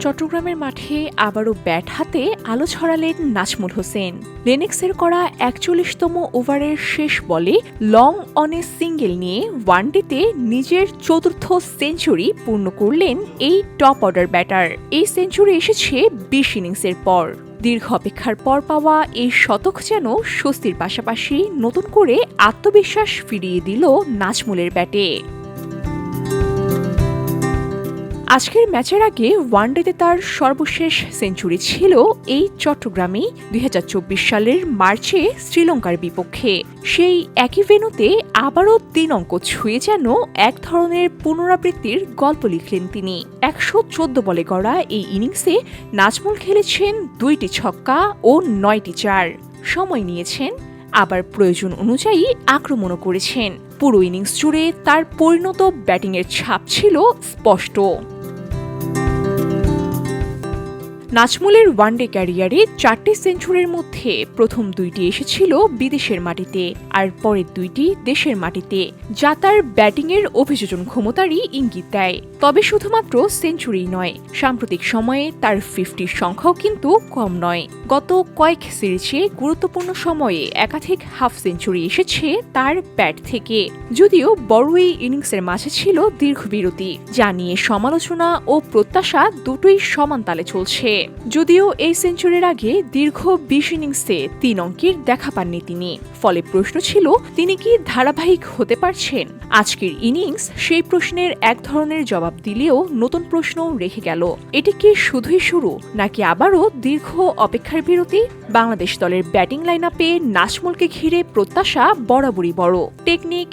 চট্টগ্রামের মাঠে আবারও ব্যাট হাতে আলো ছড়ালেন নাজমুল হোসেন। লেনেক্সের করা ৪১তম ওভারের শেষ বলে লং অনে সিঙ্গেল নিয়ে ওয়ানডেতে নিজের চতুর্থ সেঞ্চুরি পূর্ণ করলেন এই টপ অর্ডার ব্যাটার। এই সেঞ্চুরি এসেছে ২০ ইনিংসের পর। দীর্ঘ অপেক্ষার পর পাওয়া এই শতক যেন স্বস্তির পাশাপাশি নতুন করে আত্মবিশ্বাস ফিরিয়ে দিল নাজমুলের ব্যাটে। আজকের ম্যাচের আগে ওয়ানডেতে তার সর্বশেষ সেঞ্চুরি ছিল এই চট্টগ্রামে ২০২৪ সালের মার্চে শ্রীলঙ্কার বিপক্ষে। সেই একই ভেন্যুতে আবারও ৩ অঙ্ক ছুঁয়ে যেন এক ধরনের পুনরাবৃত্তির গল্প লিখলেন তিনি। ১১৪ বলে গড়া এই ইনিংসে নাজমুল খেলেছেন ২টি ছক্কা ও ৯টি চার। সময় নিয়েছেন, আবার প্রয়োজন অনুযায়ী আক্রমণও করেছেন। পুরো ইনিংস জুড়ে তার পরিণত ব্যাটিংয়ের ছাপ ছিল স্পষ্ট। নাজমুলের ওয়ানডে ক্যারিয়ারে ৪টি সেঞ্চুরির মধ্যে প্রথম ২টি এসেছিল বিদেশের মাটিতে, আর পরের ২টি দেশের মাটিতে, যা তার ব্যাটিংয়ের অভিযোজন ক্ষমতারই ইঙ্গিত দেয়। তবে শুধুমাত্র সেঞ্চুরি নয়, সাম্প্রতিক সময়ে তার 50-র সংখ্যাও কিন্তু কম নয়। গত কয়েক সিরিজে গুরুত্বপূর্ণ সময়ে একাধিক হাফ সেঞ্চুরি এসেছে তার ব্যাট থেকে। যদিও বড় এই ইনিংসের মাঝে ছিল দীর্ঘ বিরতি, যা নিয়ে সমালোচনা ও প্রত্যাশা দুটোই সমান তালে চলছে। যদিও এই সেঞ্চুরির আগে দীর্ঘ ২০ ইনিংসে ৩ অঙ্কের দেখা পাননি তিনি, ফলে প্রশ্ন ছিল তিনি কি ধারাবাহিক হতে পারছেন। আজকের ইনিংস সেই প্রশ্নের এক ধরনের জবাব দিলেও নতুন প্রশ্ন রেখে গেল। এটি কি শুধুই শুরু, নাকি আবারও দীর্ঘ অপেক্ষার বিরতি? বাংলাদেশ দলের ব্যাটিং লাইন আপে নাজমুলকে ঘিরে প্রত্যাশা বরাবরই বড়। টেকনিক,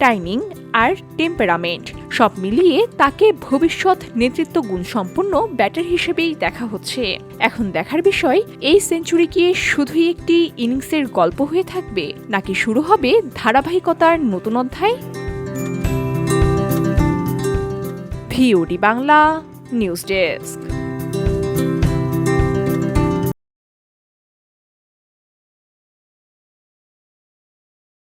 টাইমিং আর টেম্পারামেন্ট সব মিলিয়ে তাকে ভবিষ্যৎ নেতৃত্ব গুণসম্পন্ন ব্যাটার হিসেবেই দেখা হচ্ছে। এখন দেখার বিষয়, এই সেঞ্চুরি কি শুধুই একটি ইনিংসের গল্প হয়ে থাকবে, নাকি শুরু হবে ধারাবাহিকতার নতুন অধ্যায়? VOD Bangla news desk.